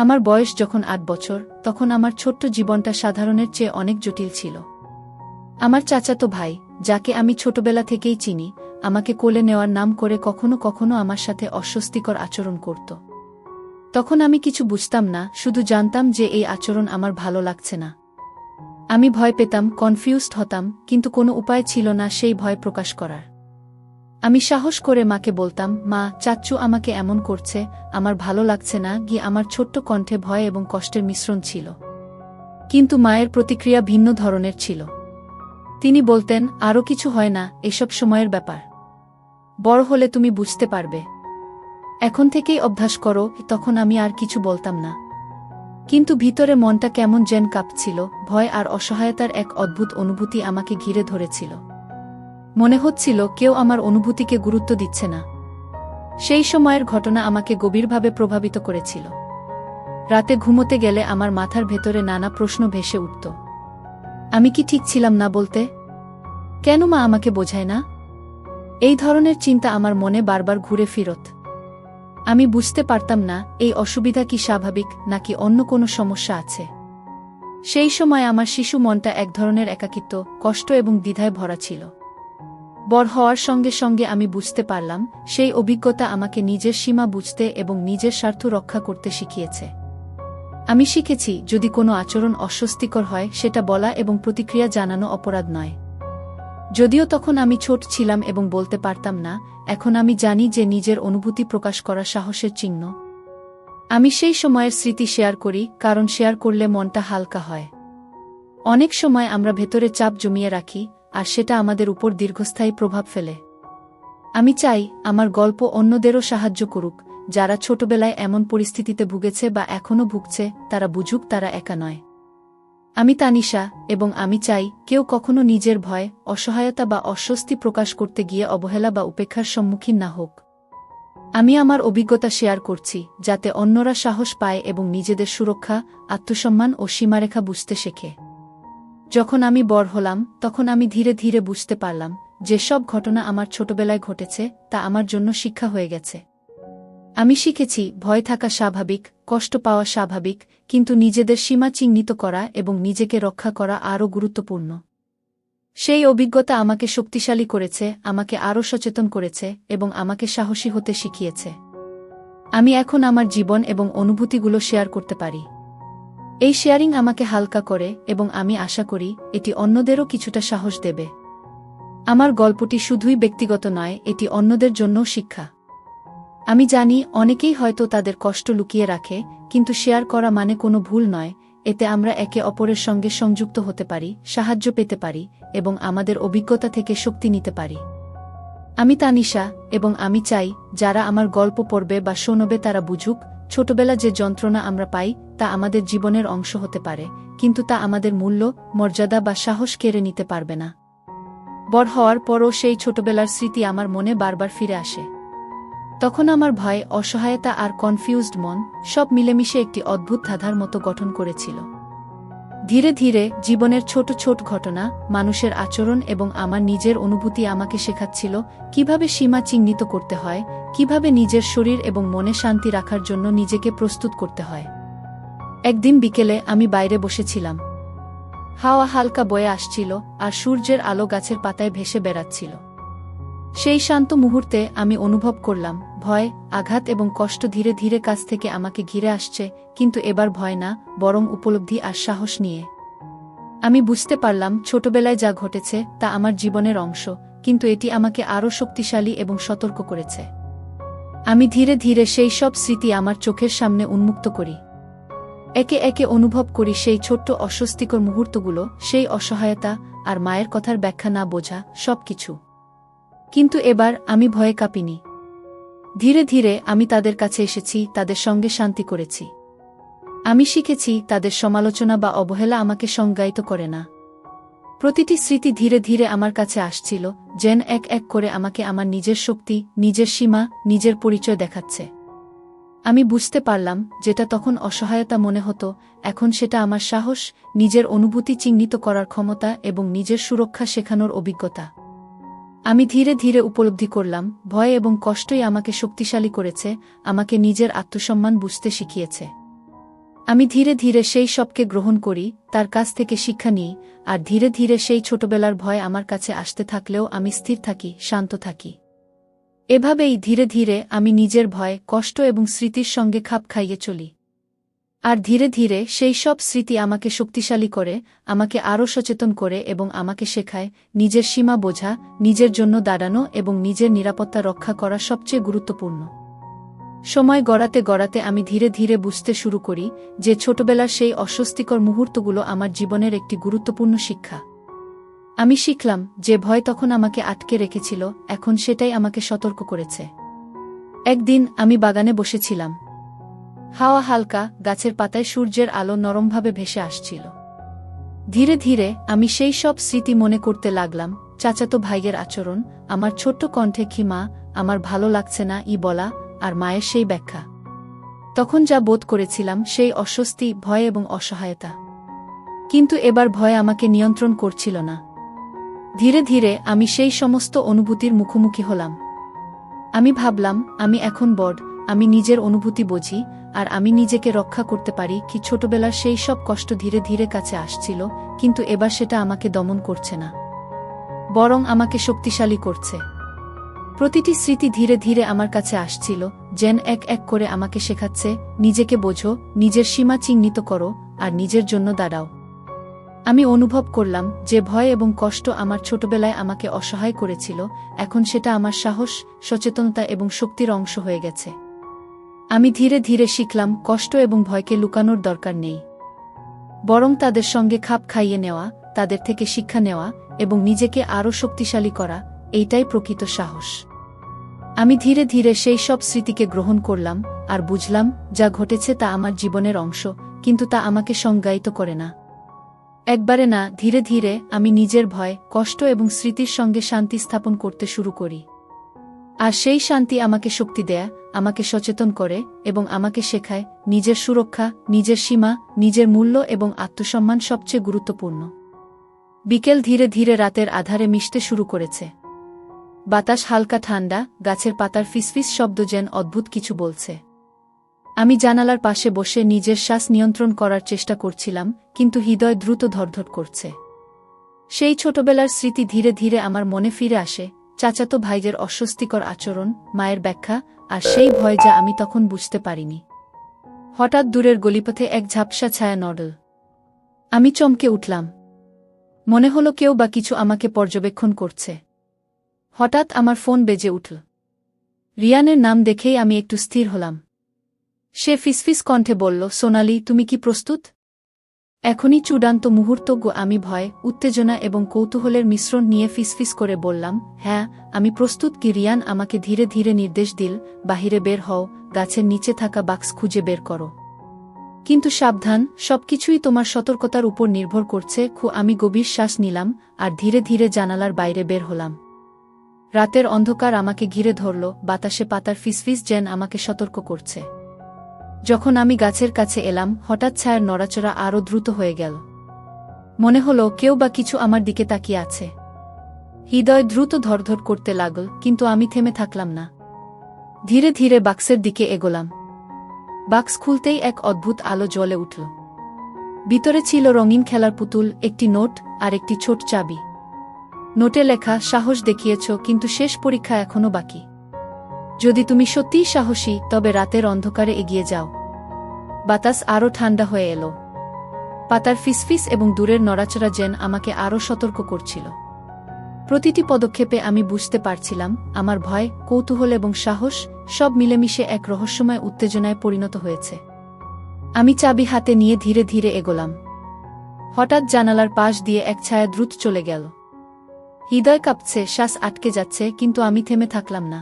আমার বয়স যখন ৮ বছর, তখন আমার ছোট্ট জীবনটা সাধারণের চেয়ে অনেক জটিল ছিল। আমার চাচাতো ভাই, যাকে আমি ছোটবেলা থেকেই চিনি, আমাকে কোলে নেওয়ার নাম করে কখনো কখনো আমার সাথে অস্বস্তিকর আচরণ করত। তখন আমি কিছু বুঝতাম না, শুধু জানতাম যে এই আচরণ আমার ভালো লাগছে না। আমি ভয় পেতাম, কনফিউজড হতাম, কিন্তু কোনো উপায় ছিল না সেই ভয় প্রকাশ করার। আমি সাহস করে মাকে বলতাম, মা, চাচ্চু আমাকে এমন করছে, আমার ভালো লাগছে না। আমার ছোট্ট কণ্ঠে ভয় এবং কষ্টের মিশ্রণ ছিল। কিন্তু মায়ের প্রতিক্রিয়া ভিন্ন ধরনের ছিল। তিনি বলতেন, আরও কিছু হয় না, এসব সময়ের ব্যাপার। বড় হলে তুমি বুঝতে পারবে। এখন থেকেই অভ্যাস করো। তখন আমি আর কিছু বলতাম না। কিন্তু ভিতরে মনটা কেমন যেন কাঁপছিল, ভয় আর অসহায়তার এক অদ্ভুত অনুভূতি আমাকে ঘিরে ধরেছিল। মনে হচ্ছিল কেউ আমার অনুভূতিকে গুরুত্ব দিচ্ছে না। সেই সময়ের ঘটনা আমাকে গভীরভাবে প্রভাবিত করেছিল। রাতে ঘুমোতে গেলে আমার মাথার ভেতরে নানা প্রশ্ন ভেসে উঠত। আমি কি ঠিক ছিলাম না বলতে? কেন মা আমাকে বোঝায় না? এই ধরনের চিন্তা আমার মনে বারবার ঘুরে ফিরত। আমি বুঝতে পারতাম না এই অসুবিধা কি স্বাভাবিক নাকি অন্য কোনো সমস্যা আছে। সেই সময় আমার শিশু মনটা এক ধরনের একাকিত্ব, কষ্ট এবং দ্বিধায় ভরা ছিল। বড় হওয়ার সঙ্গে সঙ্গে আমি বুঝতে পারলাম, সেই অভিজ্ঞতা আমাকে নিজের সীমা বুঝতে এবং নিজের স্বার্থ রক্ষা করতে শিখিয়েছে। আমি শিখেছি, যদি কোনো আচরণ অস্বস্তিকর হয়, সেটা বলা এবং প্রতিক্রিয়া জানানো অপরাধ নয়। যদিও তখন আমি ছোট ছিলাম এবং বলতে পারতাম না, এখন আমি জানি যে নিজের অনুভূতি প্রকাশ করা সাহসের চিহ্ন। আমি সেই সময়ের স্মৃতি শেয়ার করি, কারণ শেয়ার করলে মনটা হালকা হয়। অনেক সময় আমরা ভেতরে চাপ জমিয়ে রাখি, আর সেটা আমাদের উপর দীর্ঘস্থায়ী প্রভাব ফেলে। আমি চাই আমার গল্প অন্যদেরও সাহায্য করুক, যারা ছোটবেলায় এমন পরিস্থিতিতে ভুগেছে বা এখনও ভুগছে, তারা বুঝুক তারা একা নয়। আমি তানিশা, এবং আমি চাই কেউ কখনো নিজের ভয়, অসহায়তা বা অস্বস্তি প্রকাশ করতে গিয়ে অবহেলা বা উপেক্ষার সম্মুখীন না হোক। আমি আমার অভিজ্ঞতা শেয়ার করছি, যাতে অন্যরা সাহস পায় এবং নিজেদের সুরক্ষা, আত্মসম্মান ও সীমারেখা বুঝতে শেখে। যখন আমি বড় হলাম, তখন আমি ধীরে ধীরে বুঝতে পারলাম, যে সব ঘটনা আমার ছোটবেলায় ঘটেছে তা আমার জন্য শিক্ষা হয়ে গেছে। আমি শিখেছি, ভয় থাকা স্বাভাবিক, কষ্ট পাওয়া স্বাভাবিক, কিন্তু নিজেদের সীমা চিহ্নিত করা এবং নিজেকে রক্ষা করা আরও গুরুত্বপূর্ণ। সেই অভিজ্ঞতা আমাকে শক্তিশালী করেছে, আমাকে আরও সচেতন করেছে এবং আমাকে সাহসী হতে শিখিয়েছে। আমি এখন আমার জীবন এবং অনুভূতিগুলো শেয়ার করতে পারি। এই শেয়ারিং আমাকে হালকা করে এবং আমি আশা করি এটি অন্যদেরও কিছুটা সাহস দেবে। আমার গল্পটি শুধুই ব্যক্তিগত নয়, এটি অন্যদের জন্যও শিক্ষা। আমি জানি অনেকেই হয়তো তাদের কষ্ট লুকিয়ে রাখে, কিন্তু শেয়ার করা মানে কোনো ভুল নয়। এতে আমরা একে অপরের সঙ্গে সংযুক্ত হতে পারি, সাহায্য পেতে পারি এবং আমাদের অভিজ্ঞতা থেকে শক্তি নিতে পারি। আমি তানিশা, এবং আমি চাই যারা আমার গল্প পড়বে বা শোনবে তারা বুঝুক, ছোটবেলা যে যন্ত্রণা আমরা পাই তা আমাদের জীবনের অংশ হতে পারে, কিন্তু তা আমাদের মূল্য, মর্যাদা বা সাহস কেড়ে নিতে পারবে না। বড় হওয়ার পরও সেই ছোটবেলার স্মৃতি আমার মনে বারবার ফিরে আসে। তখন আমার ভয়, অসহায়তা আর কনফিউজড মন সব মিলেমিশে একটি অদ্ভুত ধাঁধার মতো গঠন করেছিল। ধীরে ধীরে জীবনের ছোট ছোট ঘটনা, মানুষের আচরণ এবং আমার নিজের অনুভূতি আমাকে শেখাচ্ছিল কিভাবে সীমা চিহ্নিত করতে হয়, কিভাবে নিজের শরীর এবং মনে শান্তি রাখার জন্য নিজেকে প্রস্তুত করতে হয়। একদিন বিকেলে আমি বাইরে বসেছিলাম। হাওয়া হালকা বয়ে আসছিল, আর সূর্যের আলো গাছের পাতায় ভেসে বেড়াচ্ছিল। সেই শান্ত মুহূর্তে আমি অনুভব করলাম, ভয়, আঘাত এবং কষ্ট ধীরে ধীরে কাছ থেকে আমাকে ঘিরে আসছে, কিন্তু এবার ভয় না, বরং উপলব্ধি আর সাহস নিয়ে। আমি বুঝতে পারলাম, ছোটবেলায় যা ঘটেছে তা আমার জীবনের অংশ, কিন্তু এটি আমাকে আরও শক্তিশালী এবং সতর্ক করেছে। আমি ধীরে ধীরে সেই সব স্মৃতি আমার চোখের সামনে উন্মুক্ত করি। একে একে অনুভব করি সেই ছোট্ট অস্বস্তিকর মুহূর্তগুলো, সেই অসহায়তা আর মায়ের কথার ব্যাখ্যা না বোঝা সবকিছু। কিন্তু এবার আমি ভয়ে কাঁপিনি। ধীরে ধীরে আমি তাদের কাছে এসেছি, তাদের সঙ্গে শান্তি করেছি। আমি শিখেছি তাদের সমালোচনা বা অবহেলা আমাকে সংজ্ঞায়িত করে না। প্রতিটি স্মৃতি ধীরে ধীরে আমার কাছে আসছিল, যেন এক এক করে আমাকে আমার নিজের শক্তি, নিজের সীমা, নিজের পরিচয় দেখাচ্ছে। আমি বুঝতে পারলাম, যেটা তখন অসহায়তা মনে হতো, এখন সেটা আমার সাহস, নিজের অনুভূতি চিহ্নিত করার ক্ষমতা এবং নিজের সুরক্ষা শেখানোর অভিজ্ঞতা। আমি ধীরে ধীরে উপলব্ধি করলাম, ভয় এবং কষ্টই আমাকে শক্তিশালী করেছে, আমাকে নিজের আত্মসম্মান বুঝতে শিখিয়েছে। আমি ধীরে ধীরে সেই সবকে গ্রহণ করি, তার কাছ থেকে শিক্ষা নিই, আর ধীরে ধীরে সেই ছোটবেলার ভয় আমার কাছে আসতে থাকলেও আমি স্থির থাকি, শান্ত থাকি। এভাবেই ধীরে ধীরে আমি নিজের ভয়, কষ্ট এবং স্মৃতির সঙ্গে খাপ খাইয়ে চলি। আর ধীরে ধীরে সেই সব স্মৃতি আমাকে শক্তিশালী করে, আমাকে আরও সচেতন করে এবং আমাকে শেখায় নিজের সীমা বোঝা, নিজের জন্য দাঁড়ানো এবং নিজের নিরাপত্তা রক্ষা করা সবচেয়ে গুরুত্বপূর্ণ। সময় গড়াতে গড়াতে আমি ধীরে ধীরে বুঝতে শুরু করি যে ছোটবেলার সেই অস্বস্তিকর মুহূর্তগুলো আমার জীবনের একটি গুরুত্বপূর্ণ শিক্ষা। আমি শিখলাম যে ভয় তখন আমাকে আটকে রেখেছিল, এখন সেটাই আমাকে সতর্ক করেছে। একদিন আমি বাগানে বসেছিলাম। হাওয়া হালকা, গাছের পাতায় সূর্যের আলো নরমভাবে ভেসে আসছিল। ধীরে ধীরে আমি সেই সব স্মৃতি মনে করতে লাগলাম, চাচাতো ভাইয়ের আচরণ, আমার ছোট্ট কণ্ঠে কি মা, আমার ভালো লাগছে না বলা, আর মায়ের সেই ব্যাখ্যা। তখন যা বোধ করেছিলাম সেই অস্বস্তি, ভয় এবং অসহায়তা। কিন্তু এবার ভয় আমাকে নিয়ন্ত্রণ করছিল না। ধীরে ধীরে আমি সেই সমস্ত অনুভূতির মুখোমুখি হলাম। আমি ভাবলাম, আমি এখন বড়, আমি নিজের অনুভূতি বুঝি, আর আমি নিজেকে রক্ষা করতে পারি। কি ছোটবেলার সেই সব কষ্ট ধীরে ধীরে কাছে আসছিল, কিন্তু এবার সেটা আমাকে দমন করছে না, বরং আমাকে শক্তিশালী করছে। প্রতিটি স্মৃতি ধীরে ধীরে আমার কাছে আসছিল, যেন এক এক করে আমাকে শেখাচ্ছে, নিজেকে বোঝো, নিজের সীমা চিহ্নিত করো, আর নিজের জন্য দাঁড়াও। আমি অনুভব করলাম যে ভয় এবং কষ্ট আমার ছোটবেলায় আমাকে অসহায় করেছিল, এখন সেটা আমার সাহস, সচেতনতা এবং শক্তির অংশ হয়ে গেছে। আমি ধীরে ধীরে শিখলাম কষ্ট এবং ভয়কে লুকানোর দরকার নেই, বরং তাদের সঙ্গে খাপ খাইয়ে নেওয়া, তাদের থেকে শিক্ষা নেওয়া এবং নিজেকে আরও শক্তিশালী করা, এইটাই প্রকৃত সাহস। আমি ধীরে ধীরে সেই সব স্মৃতিকে গ্রহণ করলাম, আর বুঝলাম যা ঘটেছে তা আমার জীবনের অংশ, কিন্তু তা আমাকে সংজ্ঞায়িত করে না। একবারে না, ধীরে ধীরে আমি নিজের ভয়, কষ্ট এবং স্মৃতির সঙ্গে শান্তি স্থাপন করতে শুরু করি। আর সেই শান্তি আমাকে শক্তি দেয়, আমাকে সচেতন করে এবং আমাকে শেখায় নিজের সুরক্ষা, নিজের সীমা, নিজের মূল্য এবং আত্মসম্মান সবচেয়ে গুরুত্বপূর্ণ। বিকেল ধীরে ধীরে রাতের আধারে মিশতে শুরু করেছে। বাতাস হালকা ঠান্ডা, গাছের পাতার ফিসফিস শব্দ যেন অদ্ভুত কিছু বলছে। আমি জানালার পাশে বসে নিজের শ্বাস নিয়ন্ত্রণ করার চেষ্টা করছিলাম, কিন্তু হৃদয় দ্রুত ধড়ধড় করছে। সেই ছোটবেলার স্মৃতি ধীরে ধীরে আমার মনে ফিরে আসে, চাচাতো ভাইয়ের অস্বস্তিকর আচরণ, মায়ের ব্যাখ্যা, আর সেই ভয় যা আমি তখন বুঝতে পারিনি। হঠাৎ দূরের গলিপথে এক ঝাপসা ছায়া নড়ল। আমি চমকে উঠলাম। মনে হলো কেউ বা কিছু আমাকে পর্যবেক্ষণ করছে। হঠাৎ আমার ফোন বেজে উঠল। রিয়ানের নাম দেখেই আমি একটু স্থির হলাম। সে ফিসফিস কণ্ঠে বলল, সোনালি, তুমি কি প্রস্তুত? এখনই চূড়ান্ত মুহূর্ত গো। আমি ভয়, উত্তেজনা এবং কৌতূহলের মিশ্রণ নিয়ে ফিসফিস করে বললাম, হ্যাঁ, আমি প্রস্তুত। কি? রিয়ান আমাকে ধীরে ধীরে নির্দেশ দিল, বাহিরে বের হও, গাছের নিচে থাকা বাক্স খুঁজে বের করো। কিন্তু সাবধান, সবকিছুই তোমার সতর্কতার উপর নির্ভর করছে। আমি গভীর শ্বাস নিলাম, আর ধীরে ধীরে জানালার বাইরে বের হলাম। রাতের অন্ধকার আমাকে ঘিরে ধরল, বাতাসে পাতার ফিসফিস যেন আমাকে সতর্ক করছে। যখন আমি গাছের কাছে এলাম, হঠাৎ ছায়ার নড়াচড়া আরও দ্রুত হয়ে গেল। মনে হলো কেউ বা কিছু আমার দিকে তাকিয়ে আছে। হৃদয় দ্রুত ধড়ধড় করতে লাগল, কিন্তু আমি থেমে থাকলাম না। ধীরে ধীরে বাক্সের দিকে এগোলাম। বাক্স খুলতেই এক অদ্ভুত আলো জ্বলে উঠল। ভিতরে ছিল রঙিন খেলার পুতুল, একটি নোট আর একটি ছোট চাবি। নোটে লেখা, সাহস দেখিয়েছ, কিন্তু শেষ পরীক্ষা এখনো বাকি। যদি তুমি সত্যিই সাহসী, তবে রাতের অন্ধকারে এগিয়ে যাও। বাতাস আরও ঠান্ডা হয়ে এলো। পাতার ফিসফিস এবং দূরের নড়াচড়া যেন আমাকে আরও সতর্ক করছিল। প্রতিটি পদক্ষেপে আমি বুঝতে পারছিলাম আমার ভয়, কৌতূহল এবং সাহস সব মিলেমিশে এক রহস্যময় উত্তেজনায় পরিণত হয়েছে। আমি চাবি হাতে নিয়ে ধীরে ধীরে এগোলাম। হঠাৎ জানালার পাশ দিয়ে এক ছায়া দ্রুত চলে গেল। হৃদয় কাঁপছে, শ্বাস আটকে যাচ্ছে, কিন্তু আমি থেমে থাকলাম না।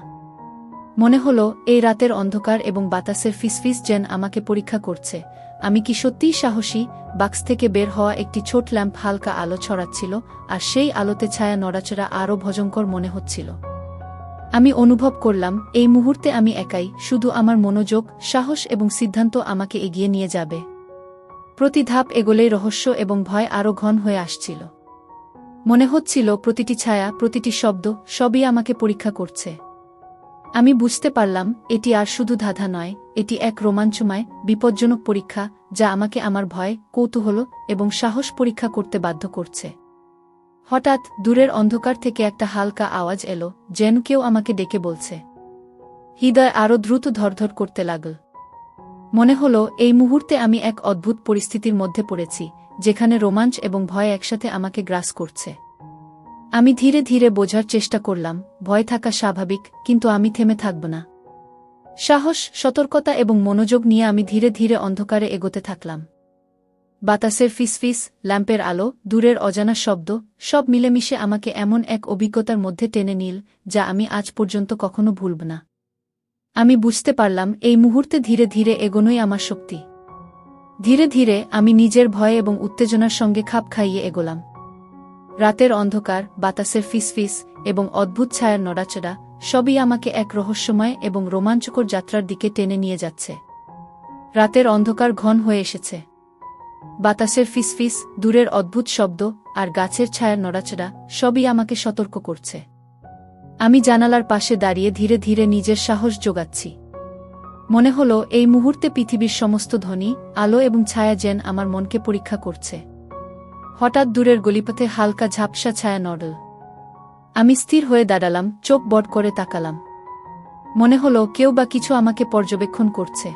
মনে হলো এই রাতের অন্ধকার এবং বাতাসের ফিসফিস যেন আমাকে পরীক্ষা করছে, আমি কি সত্যিই সাহসী। বাক্স থেকে বের হওয়া একটি ছোট ল্যাম্প হালকা আলো ছড়াচ্ছিল, আর সেই আলোতে ছায়া নড়াচড়া আরও ভয়ঙ্কর মনে হচ্ছিল। আমি অনুভব করলাম এই মুহূর্তে আমি একাই, শুধু আমার মনোযোগ, সাহস এবং সিদ্ধান্ত আমাকে এগিয়ে নিয়ে যাবে। প্রতি ধাপ এগোলেই রহস্য এবং ভয় আরও ঘন হয়ে আসছিল। মনে হচ্ছিল প্রতিটি ছায়া, প্রতিটি শব্দ, সবই আমাকে পরীক্ষা করছে। আমি বুঝতে পারলাম এটি আর শুধু ধাঁধা নয়, এটি এক রোমাঞ্চময়, বিপজ্জনক পরীক্ষা যা আমাকে আমার ভয়, কৌতূহল এবং সাহস পরীক্ষা করতে বাধ্য করছে। হঠাৎ দূরের অন্ধকার থেকে একটা হালকা আওয়াজ এলো, যেন কেউ আমাকে ডেকে বলছে। হৃদয় আরও দ্রুত ধরধর করতে লাগল। মনে হলো এই মুহূর্তে আমি এক অদ্ভুত পরিস্থিতির মধ্যে পড়েছি, যেখানে রোমাঞ্চ এবং ভয় একসাথে আমাকে গ্রাস করছে। আমি ধীরে ধীরে বোঝার চেষ্টা করলাম, ভয় থাকা স্বাভাবিক, কিন্তু আমি থেমে থাকব না। সাহস, সতর্কতা এবং মনোযোগ নিয়ে আমি ধীরে ধীরে অন্ধকারে এগোতে থাকলাম। বাতাসের ফিসফিস, ল্যাম্পের আলো, দূরের অজানা শব্দ, সব মিলেমিশে আমাকে এমন এক অভিজ্ঞতার মধ্যে টেনে নিল যা আমি আজ পর্যন্ত কখনো ভুলব না। আমি বুঝতে পারলাম এই মুহূর্তে ধীরে ধীরে এগোনোই আমার শক্তি। ধীরে ধীরে আমি নিজের ভয় এবং উত্তেজনার সঙ্গে খাপ খাইয়ে এগোলাম। রাতের অন্ধকার, বাতাসের ফিসফিস এবং অদ্ভুত ছায়ার নড়াচড়া সবই আমাকে এক রহস্যময় এবং রোমাঞ্চকর যাত্রার দিকে টেনে নিয়ে যাচ্ছে। রাতের অন্ধকার ঘন হয়ে এসেছে। বাতাসের ফিসফিস, দূরের অদ্ভুত শব্দ আর গাছের ছায়ার নড়াচড়া সবই আমাকে সতর্ক করছে। আমি জানালার পাশে দাঁড়িয়ে ধীরে ধীরে নিজের সাহস জোগাচ্ছি। মনে হলো এই মুহূর্তে পৃথিবীর সমস্ত ধ্বনি, আলো এবং ছায়া যেন আমার মনকে পরীক্ষা করছে। হঠাৎ দূরের গলিপথে হালকা ঝাপসা ছায়া নড়ল। আমি স্থির হয়ে দাঁড়ালাম, চোখ বড় করে তাকালাম। মনে হলো কেউ বা কিছু আমাকে পর্যবেক্ষণ করছে।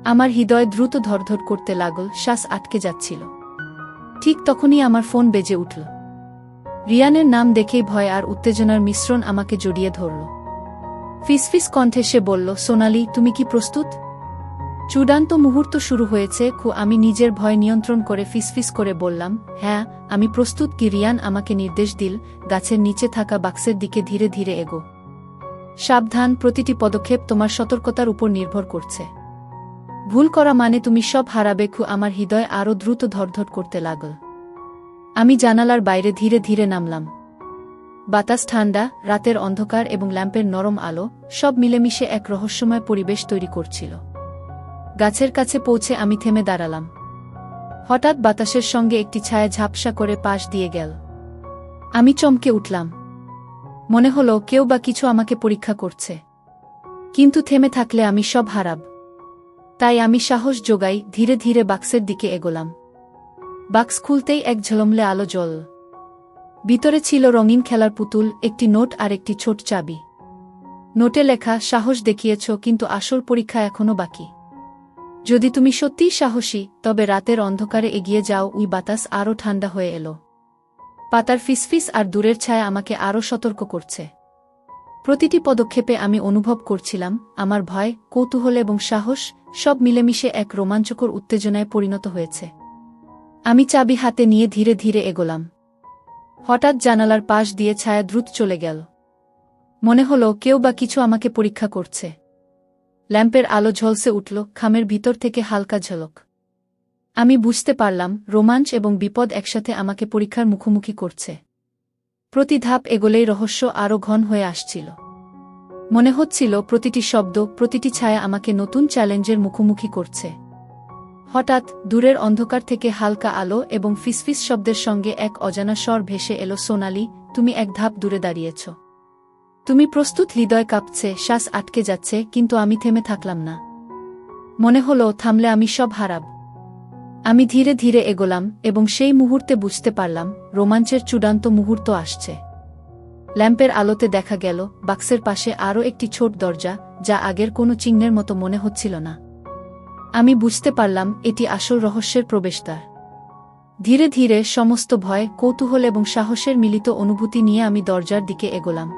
আমার হৃদয় দ্রুত ধরধর করতে লাগল, শ্বাস আটকে যাচ্ছিল। ঠিক তখনই আমার ফোন বেজে উঠল। রিয়ানের নাম দেখেই ভয় আর উত্তেজনার মিশ্রণ আমাকে জড়িয়ে ধরল। ফিসফিস কণ্ঠে সে বলল, সোনালি, তুমি কি প্রস্তুত? চূড়ান্ত মুহূর্ত শুরু হয়েছে। আমি নিজের ভয় নিয়ন্ত্রণ করে ফিসফিস করে বললাম, হ্যাঁ, আমি প্রস্তুত। কি? রিয়ান আমাকে নির্দেশ দিল, গাছের নিচে থাকা বাক্সের দিকে ধীরে ধীরে এগো। সাবধান, প্রতিটি পদক্ষেপ তোমার সতর্কতার উপর নির্ভর করছে। ভুল করা মানে তুমি সব হারাবে। আমার হৃদয় আরও দ্রুত ধরধর করতে লাগল। আমি জানালার বাইরে ধীরে ধীরে নামলাম। বাতাস ঠান্ডা, রাতের অন্ধকার এবং ল্যাম্পের নরম আলো সব মিলেমিশে এক রহস্যময় পরিবেশ তৈরি করছিল। গাছের কাছে পৌঁছে আমি থেমে দাঁড়ালাম। হঠাৎ বাতাসের সঙ্গে একটি ছায়া ঝাপসা করে পাশ দিয়ে গেল। আমি চমকে উঠলাম। মনে হলো কেউ বা কিছু আমাকে পরীক্ষা করছে। কিন্তু থেমে থাকলে আমি সব হারাব। তাই আমি সাহস জোগাই, ধীরে ধীরে বাক্সের দিকে এগোলাম। বাক্স খুলতেই এক ঝলমলে আলো জ্বলল। ভিতরে ছিল রঙিন খেলার পুতুল, একটি নোট আর একটি ছোট চাবি। নোটে লেখা, সাহস দেখিয়েছ, কিন্তু আসল পরীক্ষা এখনো বাকি। যদি তুমি সত্যিই সাহসী, তবে রাতের অন্ধকারে এগিয়ে যাও। ওই বাতাস আরও ঠান্ডা হয়ে এলো। পাতার ফিসফিস আর দূরের ছায়া আমাকে আরও সতর্ক করছে। প্রতিটি পদক্ষেপে আমি অনুভব করছিলাম আমার ভয়, কৌতূহল এবং সাহস সব মিলেমিশে এক রোমাঞ্চকর উত্তেজনায় পরিণত হয়েছে। আমি চাবি হাতে নিয়ে ধীরে ধীরে এগোলাম। হঠাৎ জানালার পাশ দিয়ে ছায়া দ্রুত চলে গেল। মনে হলো কেউ বা কিছু আমাকে পরীক্ষা করছে। ল্যাম্পের আলো ঝলসে উঠল, খামের ভিতর থেকে হালকা ঝলক। আমি বুঝতে পারলাম রোমাঞ্চ এবং বিপদ একসাথে আমাকে পরীক্ষার মুখোমুখি করছে। প্রতি ধাপ এগোলেই রহস্য আরও ঘন হয়ে আসছিল। মনে হচ্ছিল প্রতিটি শব্দ, প্রতিটি ছায়া আমাকে নতুন চ্যালেঞ্জের মুখোমুখি করছে। হঠাৎ দূরের অন্ধকার থেকে হালকা আলো এবং ফিসফিস শব্দের সঙ্গে এক অজানা স্বর ভেসে এলো, সোনালি, তুমি এক ধাপ দূরে দাঁড়িয়েছ। তুমি প্রস্তুত? হৃদয় কাঁপছে, শ্বাস আটকে যাচ্ছে, কিন্তু আমি থেমে থাকলাম না। মনে হলো থামলে আমি সব হারাব। আমি ধীরে ধীরে এগোলাম এবং সেই মুহূর্তে বুঝতে পারলাম রোমাঞ্চের চূড়ান্ত মুহূর্ত আসছে। ল্যাম্পের আলোতে দেখা গেল বাক্সের পাশে আরও একটি ছোট দরজা, যা আগের কোনো চিহ্নের মতো মনে হচ্ছিল না। আমি বুঝতে পারলাম এটি আসল রহস্যের প্রবেশদ্বার। ধীরে ধীরে সমস্ত ভয়, কৌতূহল এবং সাহসের মিলিত অনুভূতি নিয়ে আমি দরজার দিকে এগোলাম।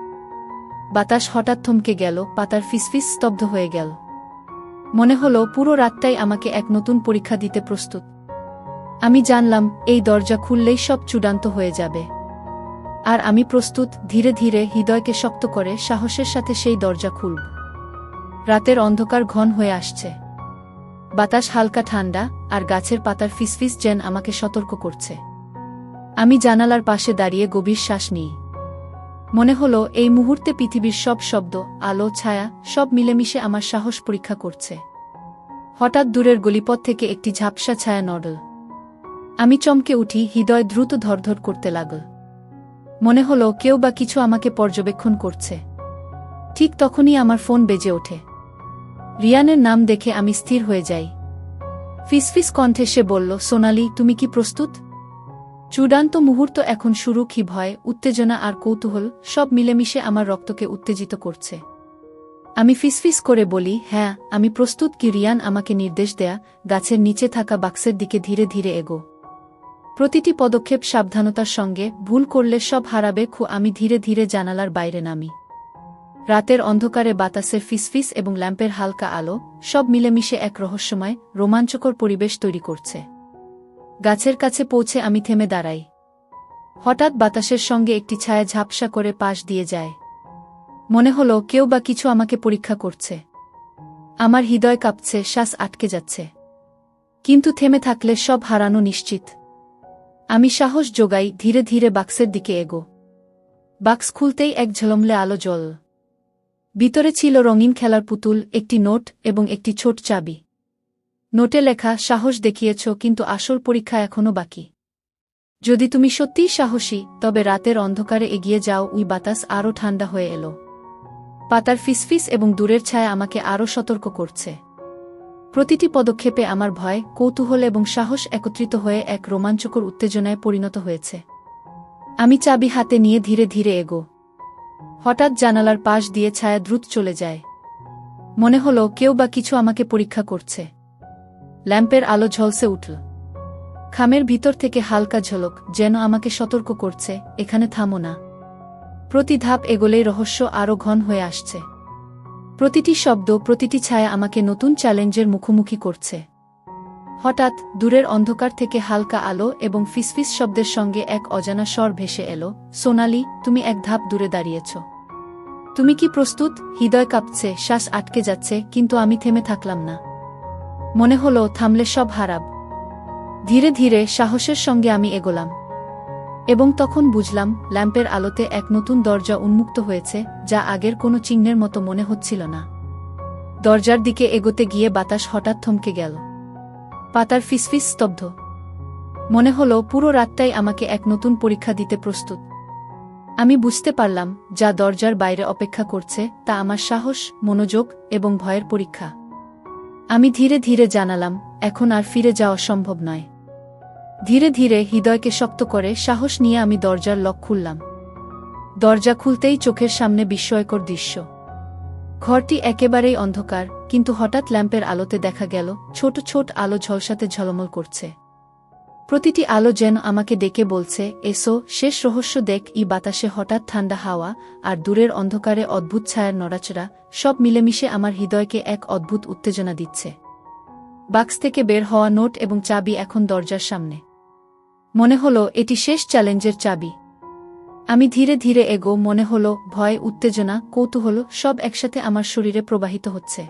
বাতাস হঠাৎ থমকে গেল, পাতার ফিসফিস স্তব্ধ হয়ে গেল। মনে হলো পুরো রাতটাই আমাকে এক নতুন পরীক্ষা দিতে প্রস্তুত। আমি জানলাম এই দরজা খুললেই সব চূড়ান্ত হয়ে যাবে। আর আমি প্রস্তুত। ধীরে ধীরে হৃদয়কে শক্ত করে সাহসের সাথে সেই দরজা খুলব। রাতের অন্ধকার ঘন হয়ে আসছে। বাতাস হালকা ঠান্ডা, আর গাছের পাতার ফিসফিস যেন আমাকে সতর্ক করছে। আমি জানালার পাশে দাঁড়িয়ে গভীর শ্বাস নিই। মনে হলো এই মুহূর্তে পৃথিবীর সব শব্দ, আলো, ছায়া সব মিলেমিশে আমার সাহস পরীক্ষা করছে। হঠাৎ দূরের গলিপথ থেকে একটি ঝাপসা ছায়া নড়ল। আমি চমকে উঠি, হৃদয় দ্রুত ধরধর করতে লাগল। মনে হলো কেউ বা কিছু আমাকে পর্যবেক্ষণ করছে। ঠিক তখনই আমার ফোন বেজে ওঠে। রিয়ানের নাম দেখে আমি স্থির হয়ে যাই। ফিসফিস কণ্ঠে সে বলল, সোনালি, তুমি কি প্রস্তুত? চূড়ান্ত মুহূর্ত এখন শুরু। কি ভয়, উত্তেজনা আর কৌতূহল সব মিলেমিশে আমার রক্তকে উত্তেজিত করছে। আমি ফিসফিস করে বলি, হ্যাঁ, আমি প্রস্তুত। কি রিয়ান আমাকে নির্দেশ দেয়া, গাছের নিচে থাকা বাক্সের দিকে ধীরে ধীরে এগো। প্রতিটি পদক্ষেপ সাবধানতার সঙ্গে, ভুল করলে সব হারাবে। আমি ধীরে ধীরে জানালার বাইরে নামি। রাতের অন্ধকারে বাতাসের ফিসফিস এবং ল্যাম্পের হালকা আলো সব মিলেমিশে এক রহস্যময়, রোমাঞ্চকর পরিবেশ তৈরি করছে। গাছের কাছে পৌঁছে আমি থেমে দাঁড়াই। হঠাৎ বাতাসের সঙ্গে একটি ছায়া ঝাপসা করে পাশ দিয়ে যায়। মনে হলো কেউ বা কিছু আমাকে পরীক্ষা করছে। আমার হৃদয় কাঁপছে, শ্বাস আটকে যাচ্ছে। কিন্তু থেমে থাকলে সব হারানো নিশ্চিত। আমি সাহস জোগাই, ধীরে ধীরে বাক্সের দিকে এগো। বাক্স খুলতেই এক ঝলমলে আলো জ্বল। ভিতরে ছিল রঙিন খেলার পুতুল, একটি নোট এবং একটি ছোট চাবি। নোটে লেখা, সাহস দেখিয়েছ, কিন্তু আসল পরীক্ষা এখনও বাকি। যদি তুমি সত্যিই সাহসী, তবে রাতের অন্ধকারে এগিয়ে যাও। ওই বাতাস আরও ঠান্ডা হয়ে এলো। পাতার ফিসফিস এবং দূরের ছায়া আমাকে আরও সতর্ক করছে। প্রতিটি পদক্ষেপে আমার ভয়, কৌতূহল এবং সাহস একত্রিত হয়ে এক রোমাঞ্চকর উত্তেজনায় পরিণত হয়েছে। আমি চাবি হাতে নিয়ে ধীরে ধীরে এগো। হঠাৎ জানালার পাশ দিয়ে ছায়া দ্রুত চলে যায়। মনে হলো কেউ বা কিছু আমাকে পরীক্ষা করছে। ল্যাম্পের আলো ঝলসে উঠল। খামের ভিতর থেকে হালকা ঝলক, যেন আমাকে সতর্ক করছে, এখানে থামো না। প্রতি ধাপ এগোলেই রহস্য আরও ঘন হয়ে আসছে। প্রতিটি শব্দ, প্রতিটি ছায়া আমাকে নতুন চ্যালেঞ্জের মুখোমুখি করছে। হঠাৎ দূরের অন্ধকার থেকে হালকা আলো এবং ফিসফিস শব্দের সঙ্গে এক অজানা স্বর ভেসে এলো, সোনালি, তুমি এক ধাপ দূরে দাঁড়িয়েছ। তুমি কি প্রস্তুত? হৃদয় কাঁপছে, শ্বাস আটকে যাচ্ছে, কিন্তু আমি থেমে থাকলাম না। মনে হলো থামলে সব হারাব। ধীরে ধীরে সাহসের সঙ্গে আমি এগোলাম। এবং তখন বুঝলাম, ল্যাম্পের আলোতে এক নতুন দরজা উন্মুক্ত হয়েছে, যা আগের কোনো চিহ্নের মতো মনে হচ্ছিল না। দরজার দিকে এগোতে গিয়ে বাতাস হঠাৎ থমকে গেল। পাতার ফিসফিস স্তব্ধ। মনে হলো পুরো রাতটাই আমাকে এক নতুন পরীক্ষা দিতে প্রস্তুত। আমি বুঝতে পারলাম, যা দরজার বাইরে অপেক্ষা করছে তা আমার সাহস, মনোযোগ এবং ভয়ের পরীক্ষা। আমি ধীরে ধীরে জানালাম, এখন আর ফিরে যাওয়া সম্ভব নয়। ধীরে ধীরে হৃদয়কে শক্ত করে সাহস নিয়ে আমি দরজার লক খুললাম। দরজা খুলতেই চোখের সামনে বিস্ময়কর দৃশ্য। ঘরটি একেবারেই অন্ধকার, কিন্তু হঠাৎ ল্যাম্পের আলোতে দেখা গেল ছোট ছোট আলো ঝলসাতে ঝলমল করছে। প্রতিটি আলো যেন আমাকে ডেকে বলছে, এসো, শেষ রহস্য দেখ। এই বাতাসে হঠাৎ ঠান্ডা হাওয়া আর দূরের অন্ধকারে অদ্ভুত ছায়ার নড়াচড়া সব মিলেমিশে আমার হৃদয়কে এক অদ্ভুত উত্তেজনা দিচ্ছে। বাক্স থেকে বের হওয়া নোট এবং চাবি এখন দরজার সামনে। মনে হলো এটি শেষ চ্যালেঞ্জের চাবি। আমি ধীরে ধীরে এগো। মনে হলো ভয়, উত্তেজনা, কৌতূহল সব একসাথে আমার শরীরে প্রবাহিত হচ্ছে।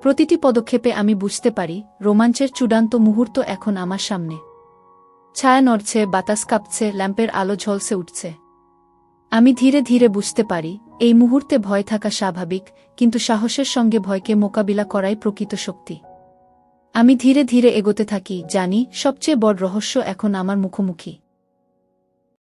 প্রতিটি পদক্ষেপে আমি বুঝতে পারি, রোমাঞ্চের চূড়ান্ত মুহূর্ত এখন আমার সামনে। ছায়া নড়ছে, বাতাস কাঁপছে, ল্যাম্পের আলো ঝলসে উঠছে। আমি ধীরে ধীরে বুঝতে পারি, এই মুহূর্তে ভয় থাকা স্বাভাবিক, কিন্তু সাহসের সঙ্গে ভয়কে মোকাবিলা করাই প্রকৃত শক্তি। আমি ধীরে ধীরে এগোতে থাকি, জানি সবচেয়ে বড় রহস্য এখন আমার মুখোমুখি।